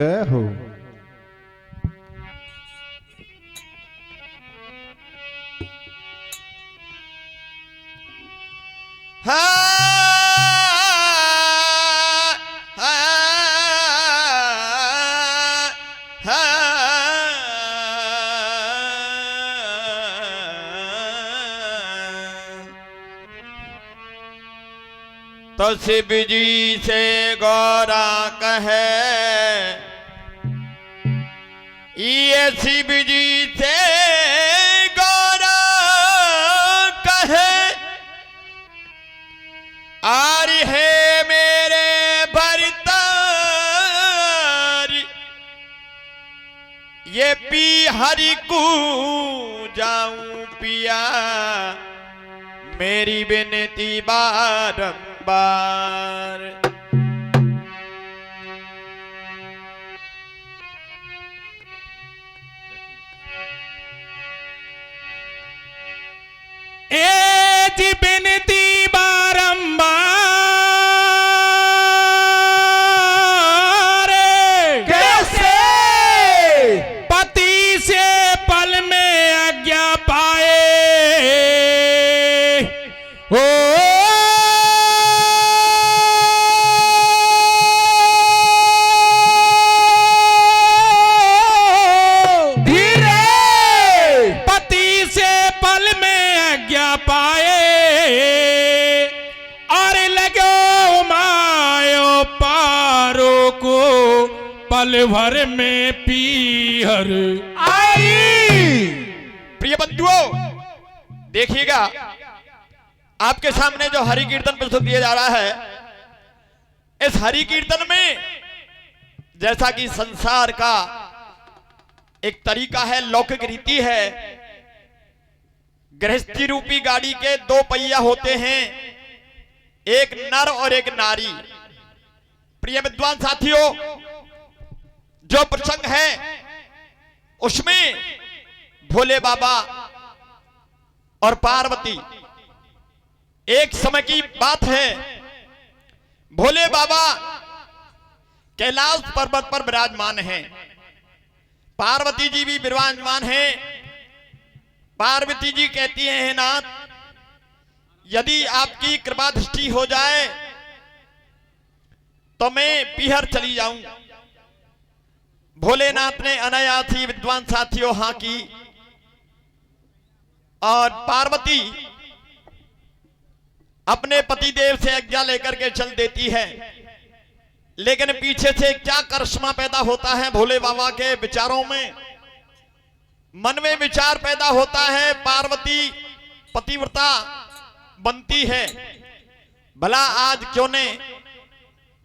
हो। तो शिव जी से गौरा कहे, ये शिव जी से गौरा कहे, आर है मेरे भरतार, ये पी हरि को जाऊं पिया, मेरी विनती बारंबार। एज विनती बारंबार, कैसे पति से पल में आज्ञा पाए, ओ धीरे पति से पल में आज्ञा पाए, और लगो मायो पारो को पल भर में पीहर आई। प्रिय बंधुओं, देखिएगा आपके सामने जो हरि कीर्तन प्रस्तुत किया जा रहा है, इस हरि कीर्तन में जैसा कि संसार का एक तरीका है, लौकिक रीति है, गृहस्थी रूपी गाड़ी के दो पहिया होते हैं, एक नर और एक नारी। प्रिय विद्वान साथियों, जो प्रसंग है उसमें भोले बाबा और पार्वती, एक समय की बात है, भोले बाबा कैलाश पर्वत पर विराजमान हैं, पार्वती जी भी विराजमान हैं। पार्वती जी कहती हैं, नाथ यदि आपकी कृपा दृष्टि हो जाए तो मैं पीहर चली जाऊं। भोलेनाथ ने अनायास ही विद्वान साथियों हाँ की, और पार्वती अपने पतिदेव से आज्ञा लेकर के चल देती है। लेकिन पीछे से क्या करिश्मा पैदा होता है भोले बाबा के विचारों में, मन में विचार पैदा होता है, पार्वती पतिव्रता बनती है, भला आज क्यों ने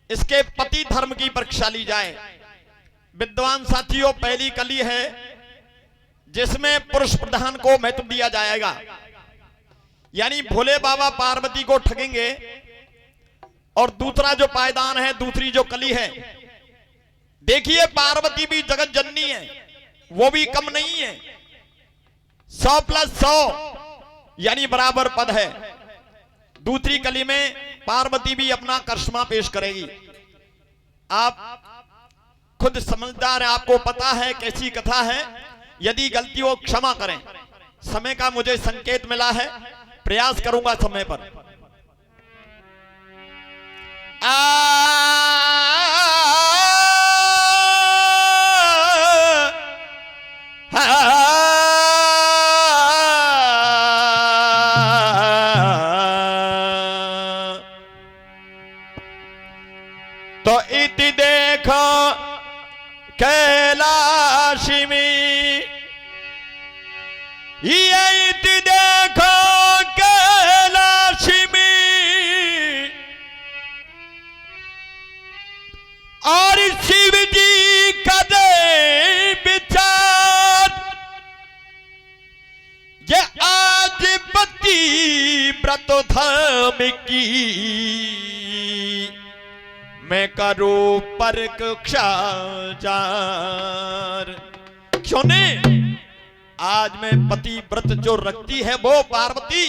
इसके पति धर्म की परीक्षा ली जाए। विद्वान साथियों, पहली कली है जिसमें पुरुष प्रधान को महत्व दिया जाएगा, यानी भोले बाबा पार्वती को ठगेंगे, और दूसरा जो पायदान है, दूसरी जो कली है, देखिए पार्वती भी जगत जननी है, वो भी कम नहीं है, 100 + 100 यानी बराबर पद है। दूसरी कली में पार्वती भी अपना करिश्मा पेश करेगी। आप खुद समझदार हैं, आपको पता है कैसी कथा है, यदि गलती हो क्षमा करें। समय का मुझे संकेत मिला है, प्रयास करूंगा समय पर। तो इति देखो कैलाश में, ये इति देखो कैलाश में, और शिव जी का दे विचार, ये आज पति व्रत धर्म की, मैं करूं पर क्षाचार। क्यों ने आज मैं पति व्रत जो रखती है वो पार्वती,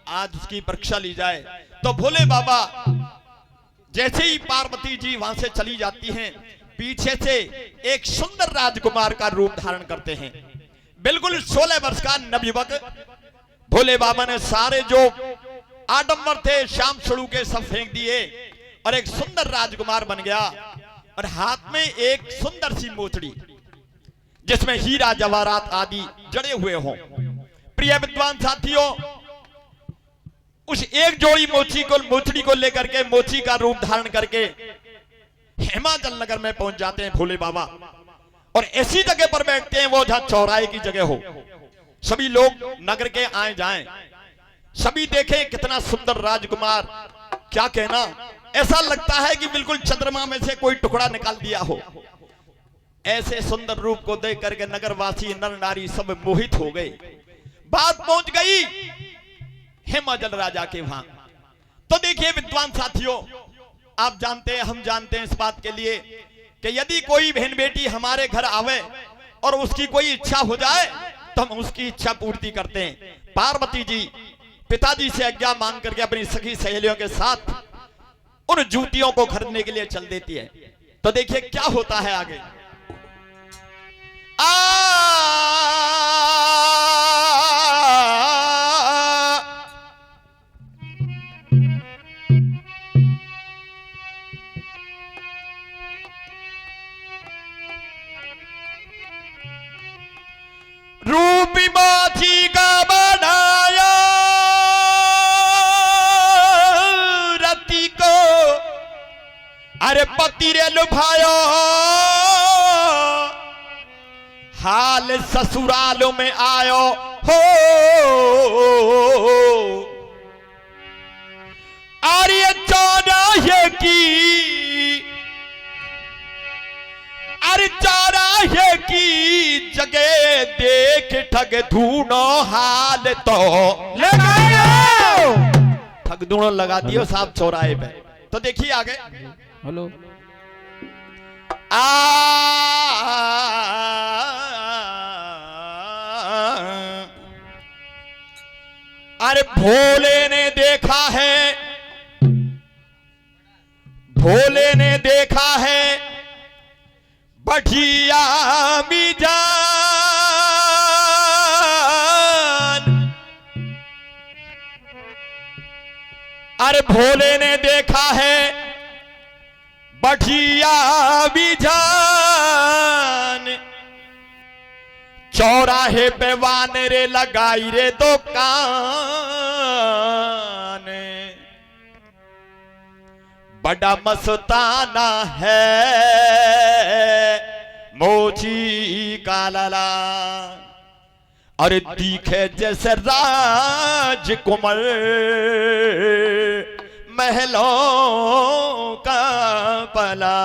आज उसकी परीक्षा ली जाए। तो भोले बाबा जैसे ही पार्वती जी वहां से चली जाती हैं, पीछे से एक सुंदर राजकुमार का रूप धारण करते हैं। बिल्कुल 16 वर्ष का नवयुवक। भोले बाबा ने सारे जो आडंबर थे शाम छड़ू के सब फेंक दिए और एक सुंदर राजकुमार बन गया। और हाथ में एक सुंदर सी मोचड़ी जिसमें हीरा जवाहरात आदि जड़े हुए हों। प्रिय विद्वान साथियों, उस एक जोड़ी मोचड़ी को लेकर के मोची का रूप धारण करके हिमाचल नगर में पहुंच जाते हैं भोले बाबा। और ऐसी जगह पर बैठते हैं वो जहां चौराहे की जगह हो। सभी लोग नगर के आए जाएं, सभी देखें कितना सुंदर राजकुमार, क्या कहना, ऐसा लगता है कि बिल्कुल चंद्रमा में से कोई टुकड़ा निकाल दिया हो। ऐसे सुंदर रूप को देख करके नगरवासी नर नारी सब मोहित हो गए। बात पहुंच गई हिमाचल राजा के वहां। तो देखिए विद्वान साथियों, आप जानते हैं, हम जानते हैं इस बात के लिए कि यदि कोई बहन बेटी हमारे घर आवे और उसकी कोई इच्छा हो जाए तो हम उसकी इच्छा पूर्ति करते हैं। पार्वती जी पिताजी से आज्ञा मांग करके अपनी सखी सहेलियों के साथ उन जूतियों को खरीदने के लिए चल देती है। तो देखिए क्या होता है आगे। रूपी बाछी का बनाया रति को, अरे पति रे लुभाया, हाल ससुरालों में आयो हो। अरे चौराहे की, अरे चौराहे की जगह देख ठग धूनो हाल तो लगाओ। ठग धूनो लगा दियो साहब चौराहे पे। तो देखिए आगे। हेलो। अरे भोले ने देखा है, भोले ने देखा है बढ़िया मिजान। अरे भोले ने देखा है बढ़िया मिजान। चौराहे पे वानरे लगाई रे दुकान। बड़ा मस्ताना है मोची का लाला, और दिखे जैसे राजकुमार महलों का पला।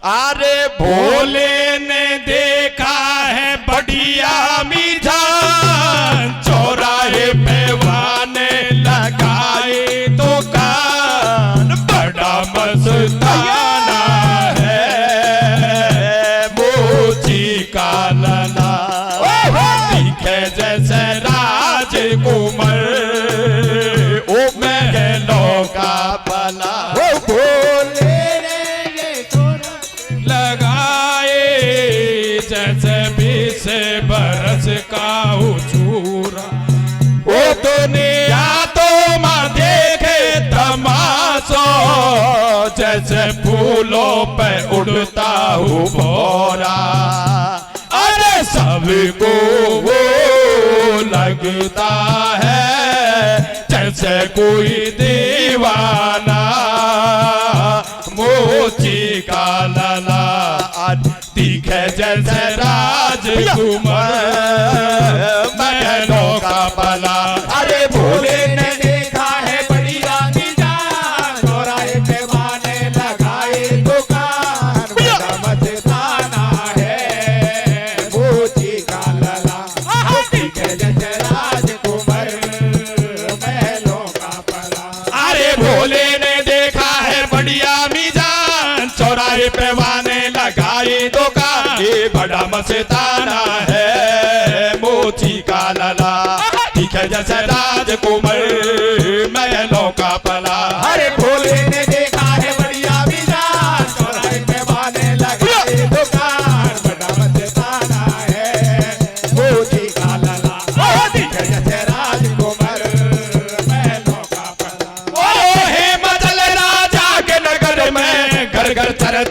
अरे भोले ने देखा है बढ़िया मिजान। चौराहे पे वाने लगाए दुकान। बड़ा मस्ताना है मोची का लला, दिखे जैसे राजकुमार ओ महलों का भला। भोले लगाए जैसे 20 बरस का चूरा। ओ दुनिया तो मां देखे तमाशो, जैसे फूलों पे उड़ता हूँ भौरा। अरे सबको वो लगता है जैसे कोई दीवाना मोची का लला, दिखे जैसे राजकुमार महलों का भला। अरे भोले ने देखा है बढ़िया मिजान। चौराहे पे वाने लगाए दुकान। बड़ा मस्ताना है मोची का लला, दिखे जैसे राजकुमार महलों का भला। अरे भोले ने देखा है बढ़िया मिजान। चौराहे पे वाने लगाए दुकान। ये बड़ा मस्ताना है मोची का लला, दिखे जैसे राजकुमार महलों का भला। अरे भोले ने देखा है बढ़िया मिजान।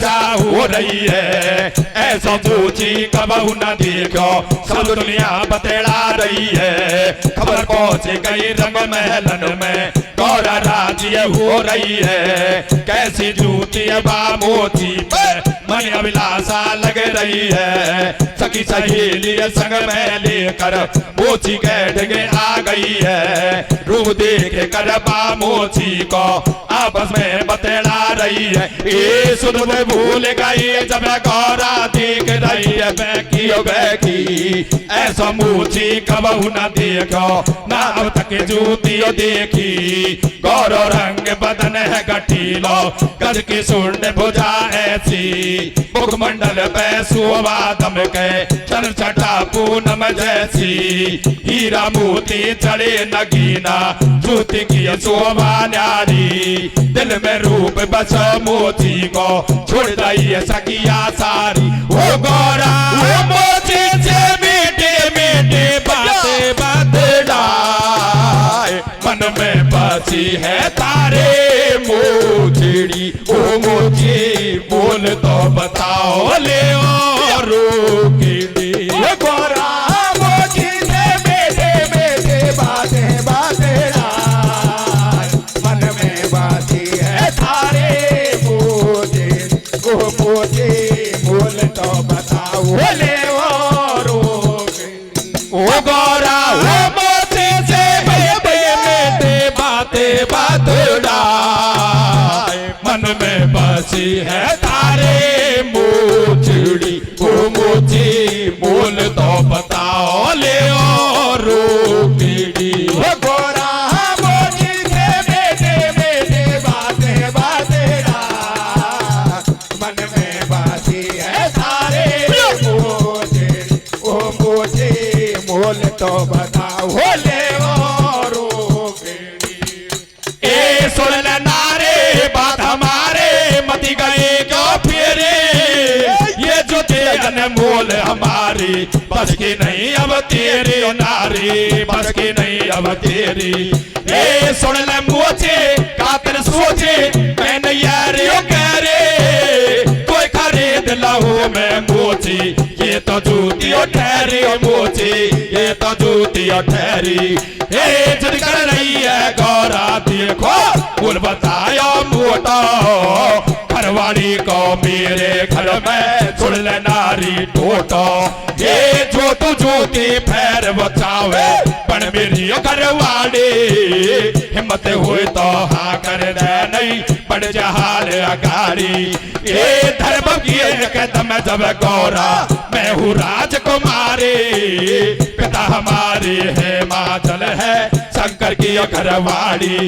पैदा हो रही है। ऐसा मोची कबहू न देखो, सब दुनिया बतेड़ा रही है। खबर पहुंच गई रंग महलन में, गौरा राज्य हो रही है। कैसी जूती बा मोची पे मन अभिलाषा लग रही है। सखी सहेली संग में लेकर मोची कैठ के आ गई है। रूप देख कर बा मोची को आपस में बतेड़ा रही है। ये सुध में भूल गई जब गौरा देख रही है बैकी। ऐसा मोची कबहू न देखो, ना अब तक जूती देखी। गौरव रंग बदन है गठीलो, गज की सुंड भुजा ऐसी। मुखमंडल पे शोभा दमके, चल छटा पूनम जैसी। हीरा मोती चढ़े नगीना, जूती की शोभा न्यारी। दिल में रूप बस मोती को, छोड़ दई है सखिया सारी। ओ गौरा ओ मोती से मीठे मीठे बातें बतलाए, मन में बसी है तारे मोचड़ी। ओ मोची बोल तो बताओ ले और रोकेड़ी। गोरा मोची से मेरे मेरे बातें बतलाए, मन में बाती है थारे मोचे। ओ मोचे बोल तो बताओ ले और रोकेड़ी। ओ गौरा ओ मोती से मेरे मेरे बातें बतलाए, मन में बसी है तारे मोचड़ी। ओ मोची बोल तो बताओ ले और रोकेड़ी। गोरा मोची से मेरे मेरे बातें बतलाए, मन में बाती है थारे मोचे। ओ मोचे मोल तो बताओ ले और रोकेड़ी। ए सुन ले नारे बात हमारे, मती गए क्यों फेरे। ये जो तेरे मोल हमारी, बस की नहीं अब तेरी ओ नारी, बस की नहीं अब तेरी। ए सुन ले मोचे कातर सोचे, मैंने यार यो कह रे। कोई खरीद लहू में मोची, ये तो जूती ओ ठहरी ओ मोची, ये तो जूती ओ ठहरी। ए जिद कर रही है गौरा देखो, बोल बताया मोटा। घरवाली को मेरे घर में सुन ले नारी टोटो। ये जो तू जूती पैर बचावे, पण मेरी घरवाली। हिम्मत हुई तो हाँ कर दे, नहीं पड़ जहाल अगाड़ी। ये धर्म की कदम जब गौरा, मैं हूँ राजकुमारी। पिता हमारी है माचल है शंकर की घरवाड़ी।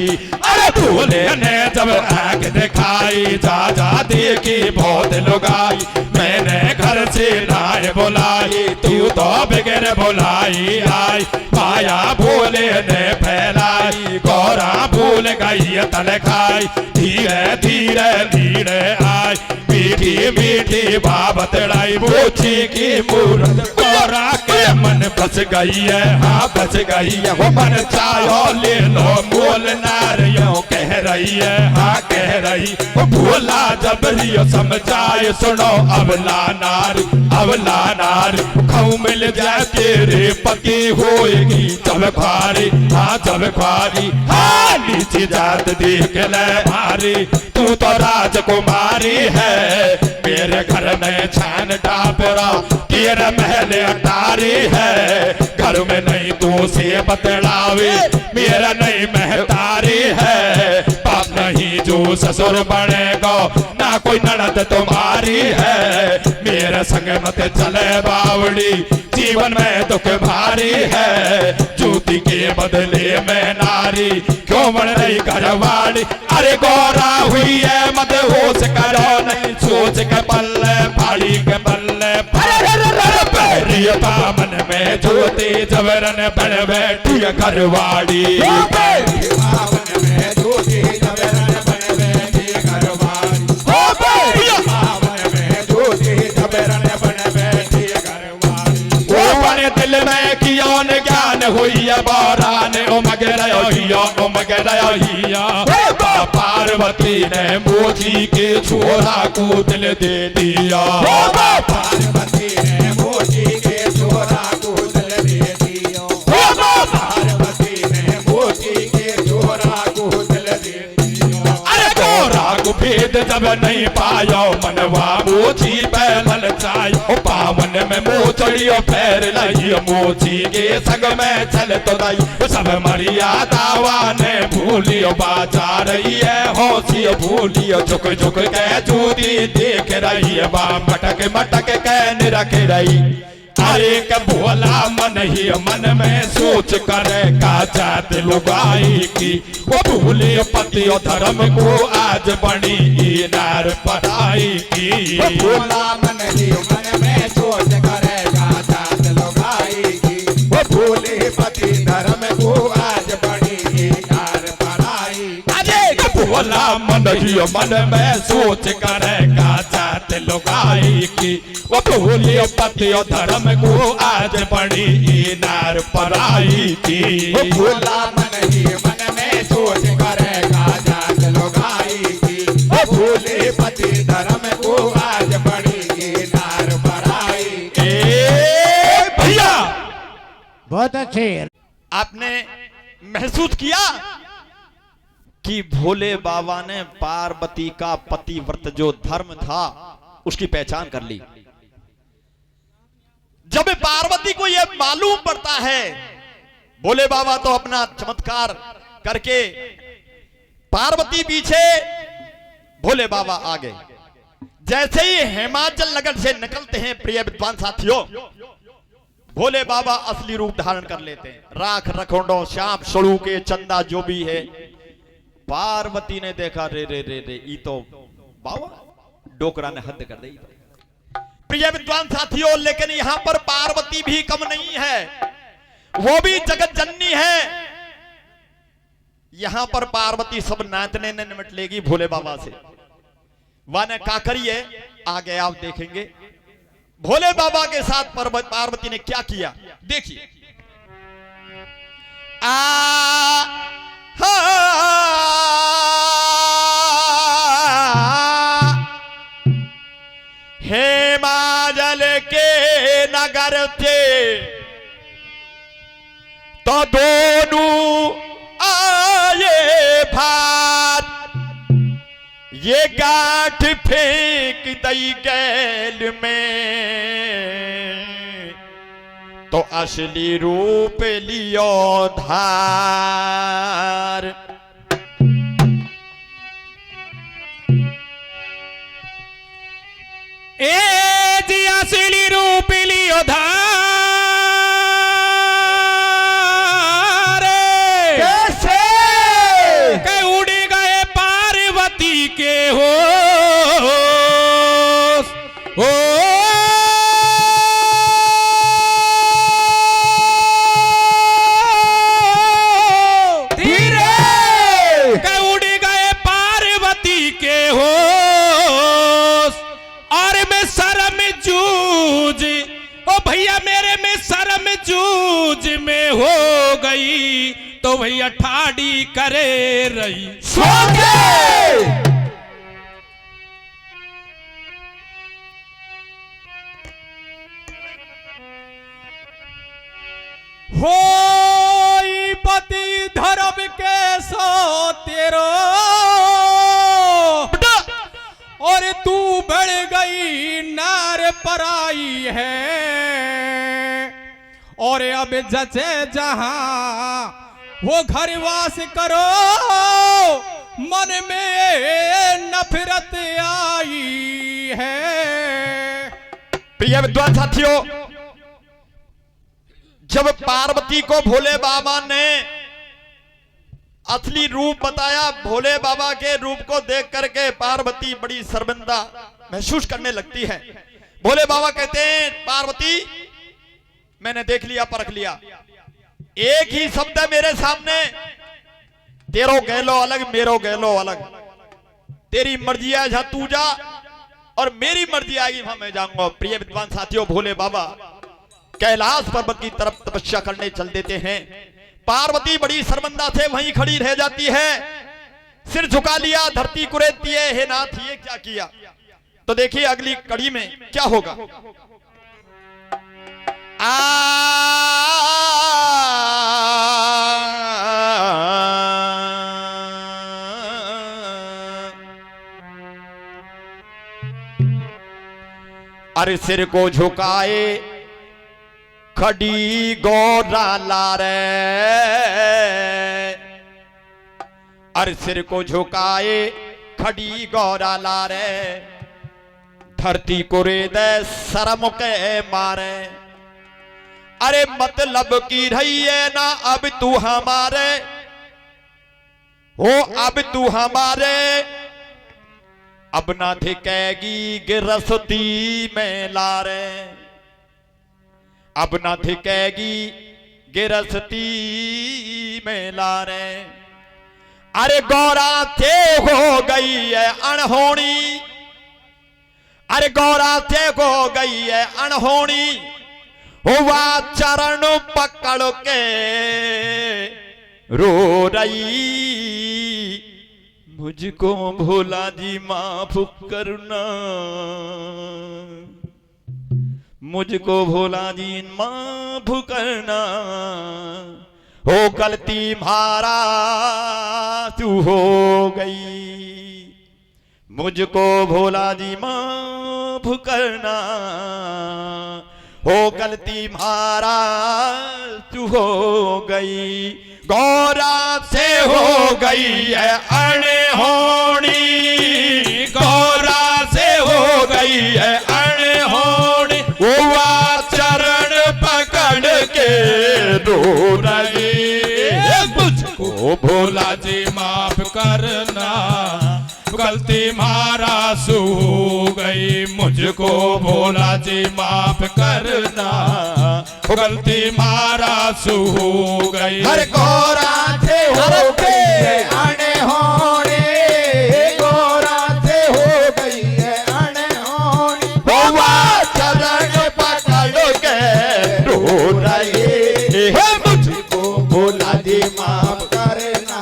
अरे भूले ने जब आग दिखाई, जा जा देखी बहुत लुगाई। मैंने घर से नाय बुलाई, तू तो बगैर बुलाई आई। माया भूले ने फैलाई, गौरा भूल गई तल खाई। धीरे धीरे धीरे आई, मीठी मीठी बाबत लाई। मोची की मूरत गौरा के मन बस गई है, हाँ बस गई है। वो मन चाहो ले लो मोल नारियों कह रही है, हाँ कह रही। वो भोला जबरियो समझाए सुनो अवला नारी, अवला नारी। खाऊ मिल जाए तेरे पति होएगी जब ख्वारी, हाँ जब ख्वारी। हाँ नीचे जात देख ले भारी, तू तो राजकुमारी है। मेरे घर में छान टापरा, तेरा महल अटारी है। घर में नहीं तू से बतलावे, मेरा नहीं महतारी है। पाप नहीं जो ससुर बनेगा, ना कोई ननद तुम्हारी है। मेरे संग मत चले बावड़ी, जीवन में दुख भारी है। जूती के बदले में नारी, क्यों बन रही घरवाली। अरे गौरा हुई है मत होश करो, नहीं सोच के पल्ले फाड़ी के पल्ले। पावन में ज्योति जबरन बन बैठी घरवाड़ी। पावन में ज्योति जबरन बन बैठी घरवाड़ी। पावन में ज्योति जबरन बन बैठी घरवाड़ी। वो बड़े दिल में किया ज्ञान हुई बारा ने उमग रहिया, उमग रहिया। पार्वती ने मोची के छोरा को दिल दे दिया। पार्वती ने मोची के छोरा को दिल दे दिया। पार्वती ने मोची के छोरा को दिल दे दिया। अरे गोरा को भेद जब नहीं पायो मनवा मोची पे ललचायो। पावन में मोचड़ियो पैर लई मोची के संग में चल तो दई। सब मर्यादावा ने भूलियो बाजा रही है होशी भूलियो। झुक झुक के जूती देख रही है बा मटक मटक के निरख रही। अरे के भोला मन ही मन में सोच करेगा जात लुगाई की। वो भूले पति और धर्म को आज बड़ी नार पढ़ाई की। भोला मन ही मन में सोच करेगा जात लुगाई की। वो भूले पति धर्म को आज बड़ी नार पढ़ाई। अरे भोला मन ही मन में सोच करेगा जात लुगाई की। वो भूले पति और धर्म को आज बड़ी नार पढ़ाई की। भोला मन ही मन में सोच करेगा जात लुगाई की। वो भूले पति धर्म को आज बड़ी नार पढ़ाई। भैया बहुत अच्छे। आपने महसूस किया कि भोले बाबा ने पार्वती का पतिव्रत जो धर्म था उसकी पहचान कर ली। जब पार्वती को यह मालूम पड़ता है, भोले बाबा तो अपना चमत्कार करके पार्वती पीछे, भोले बाबा आगे। जैसे ही हिमाचल नगर से निकलते हैं प्रिय विद्वान साथियों, भोले बाबा असली रूप धारण कर लेते हैं। राख रखोंडो श्याम सड़ू के चंदा जो भी है। पार्वती ने देखा रे रे रे रे ई तो बाबा डोकरा ने हद कर दी। प्रिय विद्वान साथियों, लेकिन यहां पर पार्वती भी कम नहीं है, वो भी जगत जननी है। यहां पर पार्वती सब नाचने ने निमट लेगी भोले बाबा से। वाने का करिए आगे आप देखेंगे भोले बाबा के साथ पार्वती ने क्या किया। देखिए हिमाचल के नगर थे तो दोनों आए भात। ये गांठ फेंक दई गैल में तो असली रूप लियो धार। ए जी असली रूप लियो धार। कैसे के उड़ गए पार्वती के हो धीरे के उड़ गए पार्वती के हो। और मैं शर्म जूझ ओ भैया मेरे में शर्म जूझ में हो गई तो भैया ठाड़ी करे रही। होई पति धर्म के सो तेरो और तू बढ़ गई नार पराई है। और अब जचे जहां वो घर वास करो मन में नफरत आई है। प्रिय विद्वान साथियों, जब पार्वती को भोले बाबा ने असली रूप बताया, भोले बाबा के रूप को देख करके पार्वती बड़ी शर्मिंदा महसूस करने लगती है। भोले बाबा कहते हैं पार्वती मैंने देख लिया परख लिया, एक ही शब्द है मेरे सामने, तेरो गहलो अलग मेरो गहलो अलग। तेरी मर्जी है जहां तू जा और मेरी मर्जी आएगी वहां मैं जाऊंगा। प्रिय विद्वान साथियों, भोले बाबा कैलाश पर्वत की तरफ तपस्या करने चल देते हैं। पार्वती बड़ी शर्मिंदा से वहीं खड़ी रह जाती है। सिर झुका लिया, धरती कुरेद दिए, हे नाथ ये क्या किया। तो देखिए अगली कड़ी में क्या होगा। अरे सिर को झुकाए खड़ी गौरा लारे, अरे सिर को झुकाए खड़ी गौरा लारे, धरती को रेदे शर्म के मारे। अरे मतलब की रही है ना अब तू हमारे हो, अब तू हमारे, अब ना धिकेगी गिरस्ती में लारे, अब ना धिकेगी गिरस्ती में लारे। अरे गौरा थे हो गई है अनहोनी, अरे गौरा थे हो गई है अनहोनी, हुआ चरण पकड़ के रो रही, मुझको भोला जी माफ करना, मुझको भोला जी माफ करना, हो गलती मारा तू हो गई, मुझको भोला जी माफ करना, हो गलती मारा तू हो गई। गौरा से हो गई है अनहोनी, गौरा से हो गई है अनहोनी, हुआ चरण पकड़ के रो रही, मुझको भोला जी माफ करना, गलती मारा सू गई, मुझको भोला जी माफ करना, गलती मारा सू गई। हर गौरा से हो गई है अनहोनी, गौरा से हो गई है अनहोनी, हुआ चरण पकड़ के रो रही है, मुझको भोला जी माफ करना,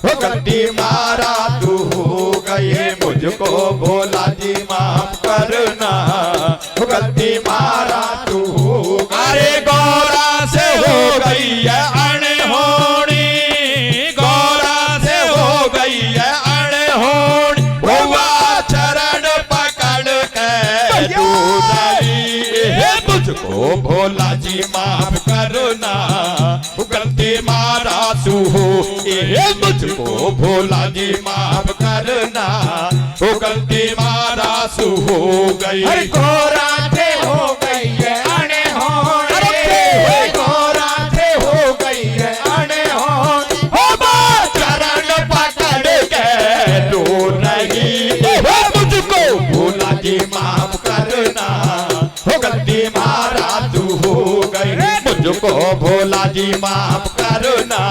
हो गलती मारा तू हो गई, मुझको भोला जी माफ करना, हो गलती मारा तू हो गई। अरे गौरा से हो गई है अनहोनी, गौरा से हो गई है अनहोनी, हुआ चरण पकड़ के रो रही है, मुझको भोला जी माफ करना, गलती मारा सू हो, मुझको भोला जी माफ करना, गलती मारा सू हो गई। हर गौरा से हो गई है अनहोनी, गौरा से हो गई है अनहोनी, चरण पकड़ के रो रही है, मुझको भोला जी माफ करना, हो गलती मारा तू हो गई, मुझको भोला जी माफ करना,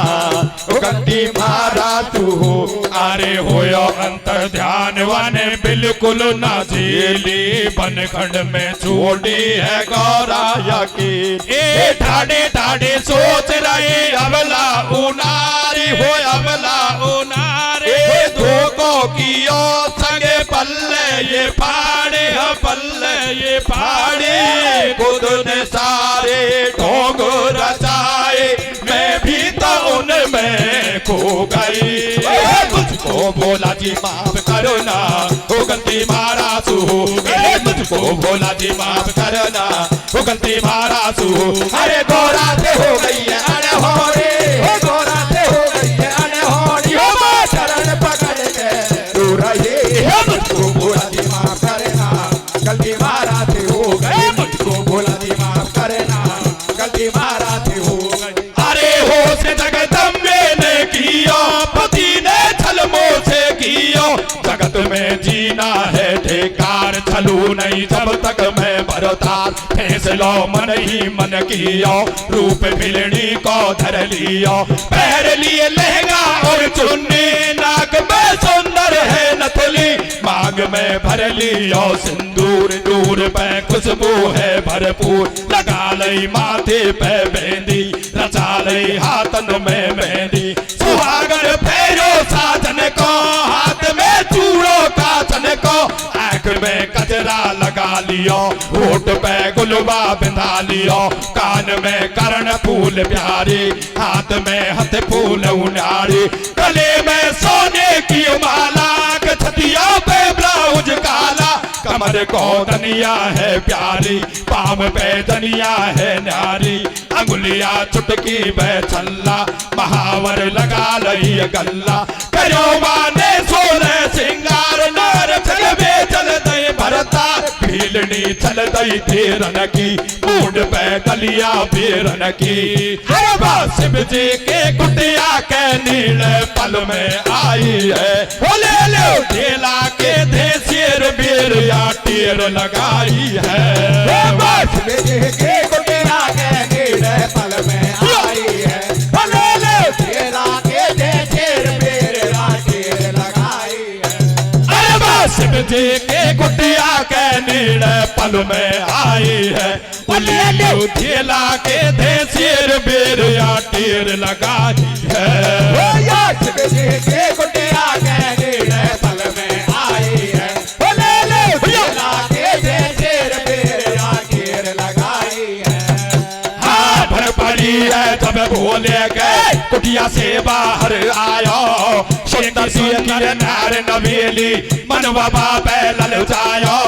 गलती मारा तू हो। अरे होयो अंतर ध्यान वाने बिल्कुल ना झेली, बनखंड में छोड़ी है गौरा की, ए ठाडे ठाडे सोच रही अबला उनारी हो, अबला उनारी धोखो कियो संगे पल्ले ये फाड़े, पल्ले ये फाड़े, खुद ने सारे ढोंग रचाए, मैं भी तो उनमें खो गई, मुझको भोला जी माफ करना, हो गलती मारा सू, मुझको भोला जी माफ करना, हो गलती मारा सू। अरे गौरा से हो गई है अनहोनी, गौरा से हो गई है अनहोनी, चरण पकड़ के रो रही है, मुझको भोला जी माफ करना, गलती मारा से हो गई, मुझको भोला जी माफ करना, गलती मारा से हो गई। अरे होश जगदम्बे ने किया, पति ने छलमो से किया, जगत में जीना है ढेकार, छलू नहीं जब तक मैं भरतार, फैसलो मन ही मन किया, रूप मिलनी को धर लिया, पहन लिए लहंगा और चुन्नी, नाक में सुंदर है नथली, मांग में भर लिया सिंदूर, दूर पे खुशबू है भरपूर, लगा लई माथे पे मेहंदी, रचा लई हाथन में मेहंदी, सुहागन फेरो साजन को में कजरा लगा लियो, होठ पे गुलवा बिंधा लियो, कान में कर्ण फूल प्यारे, हाथ में हथ फूल उनारे, गले में सोने की माला, छतिया पे ब्लाउज काला, कमर को दनिया है प्यारी, पाम पे दनिया है नारी, अंगुलिया चुटकी में छल्ला, महावर लगा लई गल्ला, करो माने सोने सिंगार, नार छलवे चल दई भरता, भीलनी चल दई तेरन की, मूड पे दलिया बेरन की, शिव जी के कुटिया के नील पल में आई है, बोले लो ढेला के दे शेर बेर या टेर लगाई है, शिव जी के कुटिया के नील पल में आई है, बोले लो ढेला के दे शेर बेर या टेर लगाई है, अरे शिव जी के कुटिया के नील पल में आई है, बोले लो ढेला के दे शेर बेर या टेर लगाई है, शिव जी के कुटिया के नील पल में आई है, बोले लो ढेला के दे शेर बेर या टेर लगाई है। हाँ भर पड़ी है जब बोले गए कुटिया से बाहर आयो, सुंदर सुंदर नार नवेली, मनवा बापे ललचायो,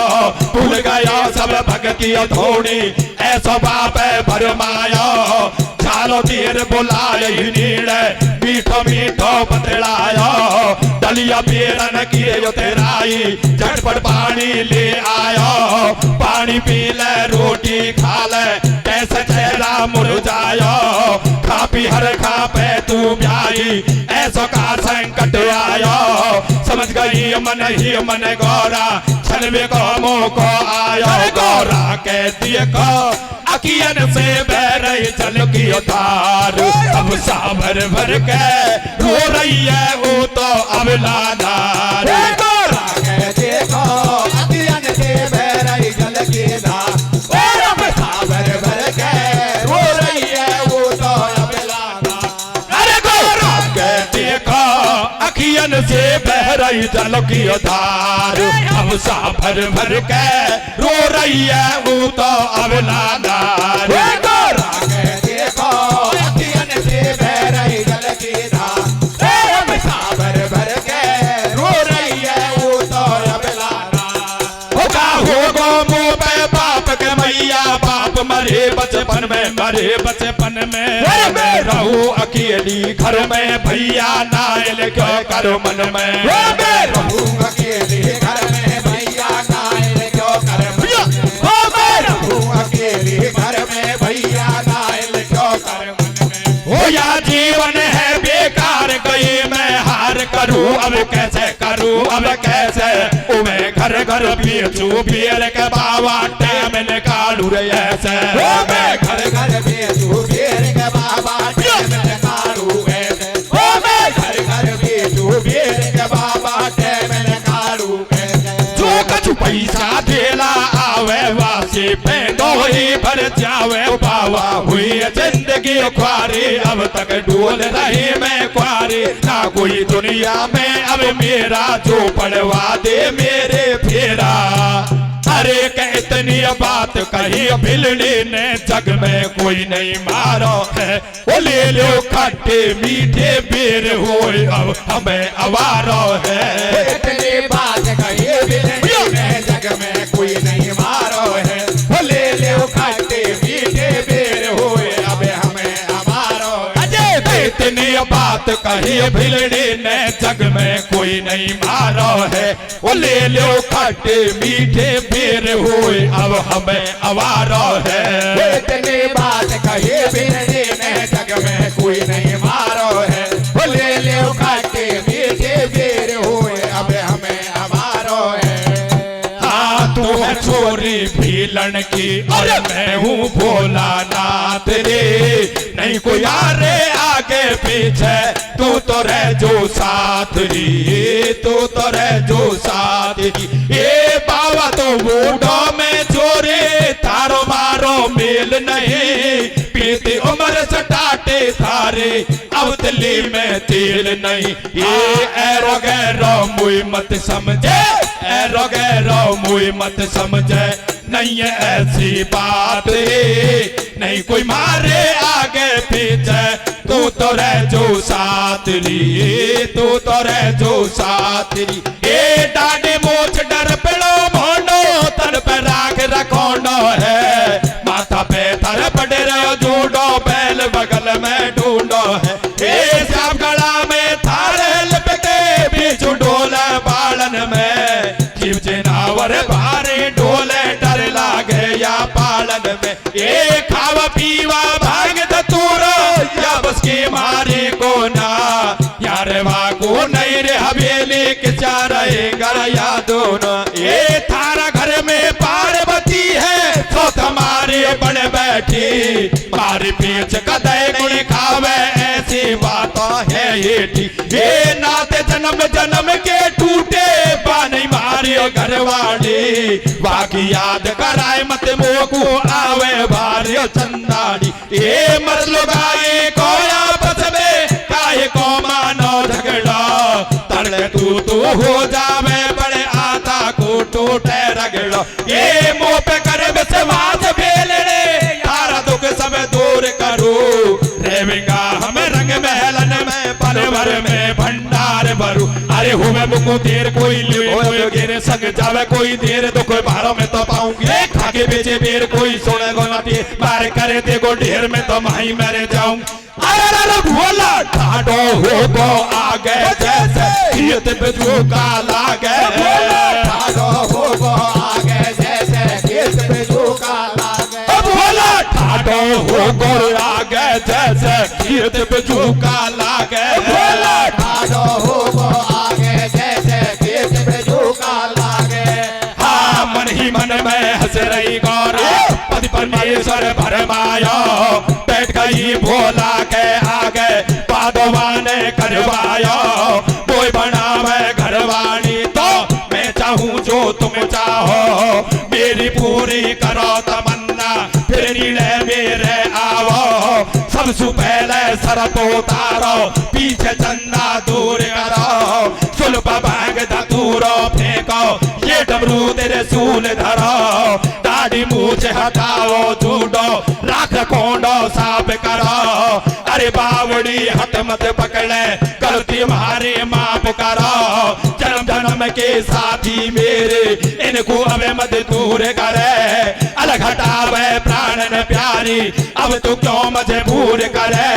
भूल गयो सब भक्ति थोड़ी, ऐसो बापे भरमायो, चालो तीर बुलाए नीड़, मीठो मीठो बतलायो, दलिया बेरन किए तेराई, झटपट पानी ले आयो, पानी पी ले रोटी खा ले, कैसे चेहरा मुरझायो, खा पी हर खा पे तू ब्याई, ऐसो का संकट आयो, समझ गई मन ही मन गौरा, छलवे को मुँह को आयो, गौरा कहती को अकियन से बह रही चल की उतार, अब सावर भर के रो रही है वो तो अबला नार, गौरा कहती को अकियन से बह रही चल की धार, और अब सावर भर के रो रही है वो तो अबला नार, अरे गौरा कहती को अखियन से बह रही जल की धार, अब साभर भर के रो रही है वो तो अबला नार, गौरा कहती को अकियन से बह रही जल की धार, अब सावर भर के रो रही है वो तो अबला नार, होगा मुँह पे बाप के मैया, बाप मरे बचपन में, मरे बचपन में, मैं रहूं अकेली घर में, भैया नायल क्यों करो मन में, मैं रहूं अकेली घर में, भैया नायल क्यों कर मन में, मैं रहूं अकेली घर में, भैया नायल क्यों कर मन में, हो या जीवन है बेकार गई, मैं हार करूं अब कैसे करूं अब कैसे, मैं घर घर बेचू बेर के बाबा टाइम निकालू रे ऐसे, मैं घर घर बेचू बेर के बाबा टाइम निकालू ऐसे, मैं घर घर बेचू बेर के बाबा टाइम निकालू ऐसे, जो कछु पैसा देला आवे वासी पे दो ही भर जावे, बाबा हुई जिंदगी ख्वारी, अब तक डोल रही मैं ख्वारी, ना कोई दुनिया में अब मेरा जो पड़वा दे मेरे फेरा, अरे इतनी बात कही भिलड़ी ने जग में कोई नहीं मारो है, वो ले लो खट्टे मीठे बेर हो अब हमें अवारो है, इतनी बात कही भिलड़ी ने जग में कोई नहीं मारो है, वो ले लो खट्टे मीठे बेर हो अब हमें अमारो है, इतनी बात कही भिलड़ी ने जग में कोई नहीं मारो है, वो ले लो खट्टे मीठे बेर हुए अब हमें अवारो है, इतनी बात कही भिलड़ी ने जग में कोई नहीं मारो है, वो ले लो खट्टे मीठे बेर हुए अब हमें अमारो है, हाँ तू है छोरी भीलन की और मैं हूँ भोला नाथ रे, नहीं कोई आरे आगे पीछे, तू तो रह जो साथ री, तू तो रह जो साथ री, ये बाबा तो बूढ़ों में चोरे, तारो मारो मेल नहीं, पीती उम्र सटाटे थारे, अब दिल हवेली में तेल नहीं। ये एरो गैरो मुई मत समझे, एरो गैरो मुई मत समझे, नहीं है ऐसी बात नहीं कोई मारे आगे पीछे, तू तो रह जो साथ ली, तू तो रह जो साथ ली। ए डाडी मोछ डर पेड़ो भोंडो, तन पे राख रखोंडो है, माथा पे थर पड़े रहो जूडो, बैल बगल में ढूंढो है। ए सब गला में थारे लपके बीच डोले बालन में, शिव जनावर भारी डोले डर लागे या पालन में। ए खावा पीवा भाग दतूरो या बस की मारी को ना, यार वा को नहीं रे हवेली के चार घर या दोनों। ए थारा घर में पार्वती है तो तुम्हारी बन बैठी, मारी पीछ कदे गुण खावे ऐसी बातों है ये ठीक। ये नाते जन्म जन्म के टूटे बानी मारी घरवाड़ी, बाकी याद कराए मत मोकू आवे भारी चंदाड़ी। ये मर लो गाये को आपस में काहे को मानो झगड़ा, तड़े तू हो जावे बड़े आता को टूटे रगड़ो। ये मुंह पे कर विश्वास बेलने तारा दुख सब दूर करो, रेवेगा हम रंग महलन में पल भर में भंडार भरू। अरे हुए मुकु देर कोई ले गिर सक जावे कोई देर तो कोई बारों में तो पाऊंगी, खाके बेचे बेर कोई सोने को नटी बार करे देखो ढेर में तो माही मेरे जाऊं। अरे भोला ठाडो हो गो आगे जैसे खेत पे झोंका लागे, ठाडो हो गो आगे जैसे खेत पे झोंका लागे। भोला ठाडो हो गो आगे जैसे खेत पे झोंका लागे, भोला ठाडो हो गो आगे जैसे खेत पे झोंका लागे। हाँ मन ही मन में हंस रही गौरा, पति परमेश्वर भरमायो, बैठ गई भोला के आगे पादवाने करवायो। कोई बनावे घरवाणी तो मैं चाहूं जो तुम चाहो, मेरी पूरी करो तमन्ना फिर नीले मेरे आओ। सबसे पहले सरप उतारो पीछे चंदा दूर करो, सुलभ भाग धतूरो फेंको ये डमरू तेरे सूल धरो। दाढ़ी मूछ हटाओ झूठो राख कोंडो साफ करो, अरे बावड़ी हट मत पकड़े गलती हमारी माफ करो। जन्म जन्म के साथी मेरे इनको अबे मत दूर करे, अलग हटावे प्राण न प्यारी अब तो क्यों मजबूर करे।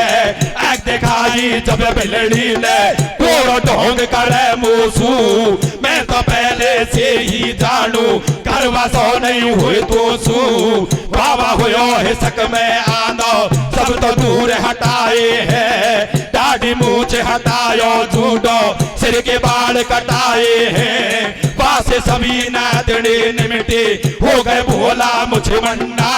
एक दिखाई जब बिलड़ी ने कोड़ो ढोंग करे मूसू, मैं तो पहले से ही जानू करवा सो नहीं हुई तो सू। बाबा हुयो है सक में आनो सब तो दूर हटाए हैं, दाढ़ी मूछ हटायो झूठो सिर के बाल कटाए हैं। पासे सभी नादड़ी निमिटे हो गए भोला मुझे मन्ना,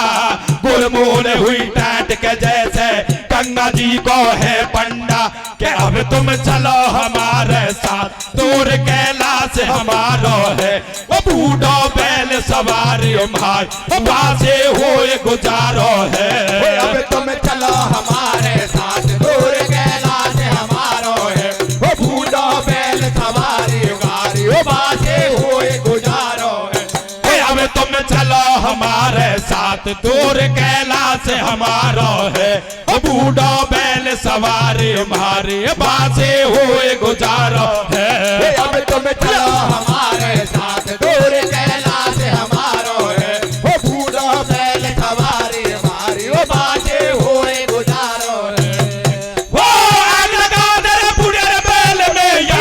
गुलमूल हुई टाट के जैसे गंगा जी को है पंडा। कि अब तुम चलो हमारे साथ दूर कैलाश हमारो है, वो बूढ़ो बैल सवारी मार पासे होए गुजारो है। अब तुम चलो हमारे साथ दूर कैलाश हमारो है, वो बूढ़ो बैल सवारी गारी बासे हुए गुजारो है। अब तुम चलो हमारे साथ दूर कैलाश हमारो है, वो बूढ़ो बैल सवारी मारे बासे हुए गुजारो है। अब तुम चलो हमारे साथ दूर कैलाश हमारो है, वो बूढ़ो बैल सवारी मारी बासे हुए गुजारो है। वो आग लगा दर बूढ़े बैल में या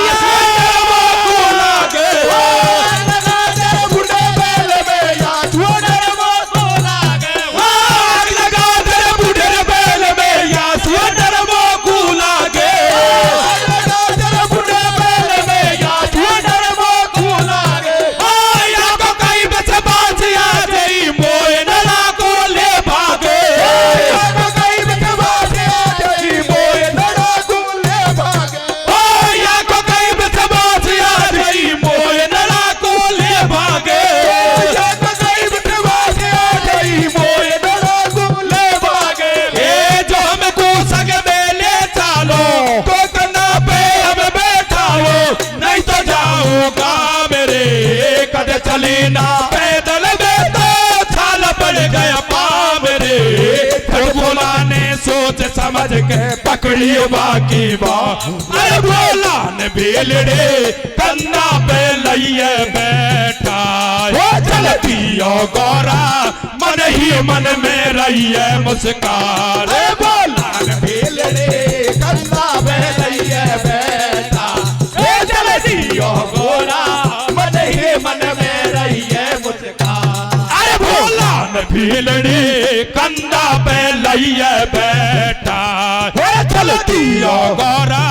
सोच समझ के पकड़ी बाकी बात। अरे भोला ने बेलड़े कंधा पे लइए बैठा, चलती ओ गौरा मन ही मन में रहिए मुस्कान। भोला ने बेलड़े कंधा पे लइए बैठा, चलती ओ गौरा मन ही मन में रहिए मुस्कान। अरे भोला ने बेलड़े कंधा पे लइए बैठा, चलती ओ गौरा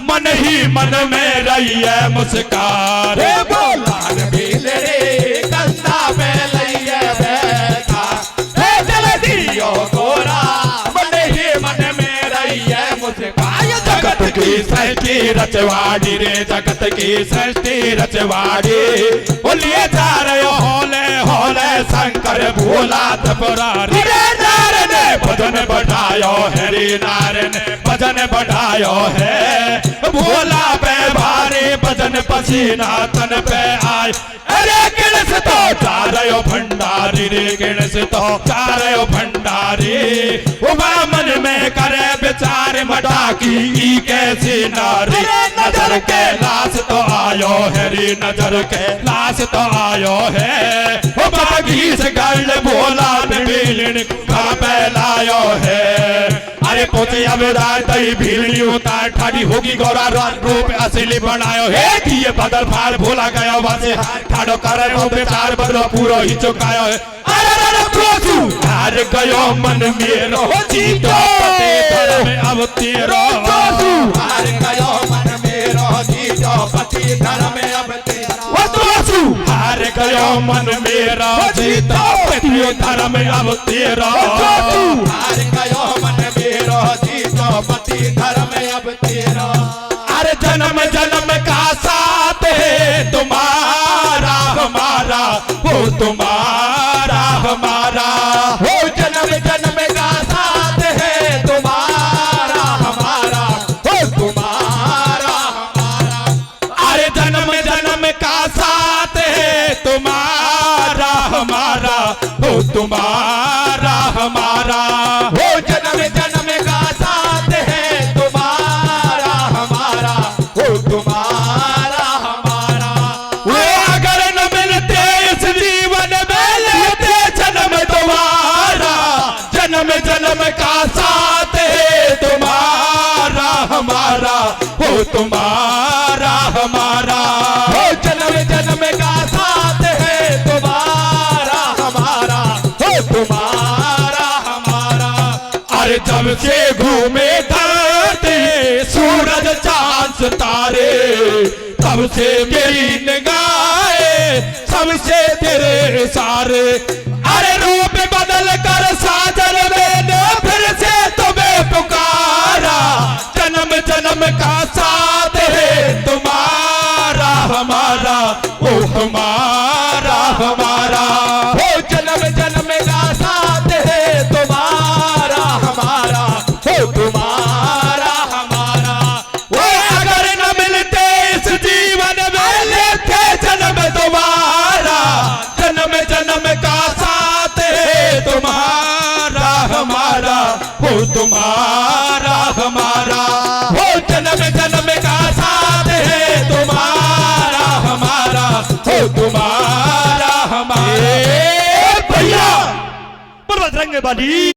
मन ही मन में रहिए मुस्कान। भोला ने बेलड़े कंधा पे लइए बैठा, चलती ओ गौरा मन ही मन में रहिए मुस्कान। जगत की सृष्टि रचवाड़ी रे, जगत की सृष्टि रचवाड़ी, बोलिए जा रहे होले होले शंकर भोला त्रिपुरारी। रे नारायण भजन बढ़ायो है, रे नारायण भजन बढ़ायो है, भोला पे भारी भजन पसीना तन पे आए। अरे गणेश तो जा रहे हो भंडारी रे, गणेश तो जा रहे हो भंडारी, उबा मन में करे विचार मटाकी ई कैसी नारी। नजर के लाश तो आयो है रे, नजर के लाश तो आयो है, वो बागी से गल भोला बेलन का लायो है। अरे पोते अब रातई भीलनी उतार ठाड़ी होगी गौरा रूप असली बनायो है, दिए बदल फाड़ भोला गया वासे ठाड़ो करे रो बेचार बदलो पूरो ही चुकायो है। अरे प्रभु हार गयो मन मेरो जीतो पते धर्म अब तेरो, हार गयो मन मेरो जीतो पति धर्म अब तेरा। हार गयो मन मेरा जीतो पति धर्म अब तेरा, हार गयो मन मेरो जीतो पति धर्म अब तेरा। अरे जन्म जन्म का साथ है तुम्हारा हमारा, वो तुम्हारा हमारा, हो जन्म जन्म का साथ है तुम्हारा हमारा, हो तुम्हारा हमारा। अरे जन्म जन्म का साथ है तुम्हारा हमारा, वो तुम्हारा हमारा, हो जन्म जन्म का साथ है तुम्हारा हमारा, हो तुम्हारा हमारा। वो अगर न मिलते इस जीवन में लेते जन्म तुम्हारा, जन्म जन्म का साथ है तुम्हारा हमारा, वो तुम्हारा हमारा, हो जन्म जन्म का साथ है तुम्हारा हमारा, हो तुम्हारा हमारा। अरे जब से घूमे धरती सूरज चांद सितारे, तब से मेरी निगाहें सबसे तेरे सारे। अरे रूप बदल कर साजन मैंने फिर से तुम्हें पुकारा, जन्म जन्म का साथ है तुम्हारा हमारा, ओ हमारा हमारा, हो जन्म जन्म का साथ है तुम्हारा हमारा, हो तुम्हारा हमारा। वो अगर न मिलते इस जीवन में लेते जन्म तुम्हारा, जन्म जन्म का साथ है तुम्हारा हमारा, हो तुम्हारा हमारा, हो जन्म जन्म का साथ है तुम्हारा हमारा, हो तुम्हारा हमारा। भैया बजरंग बली।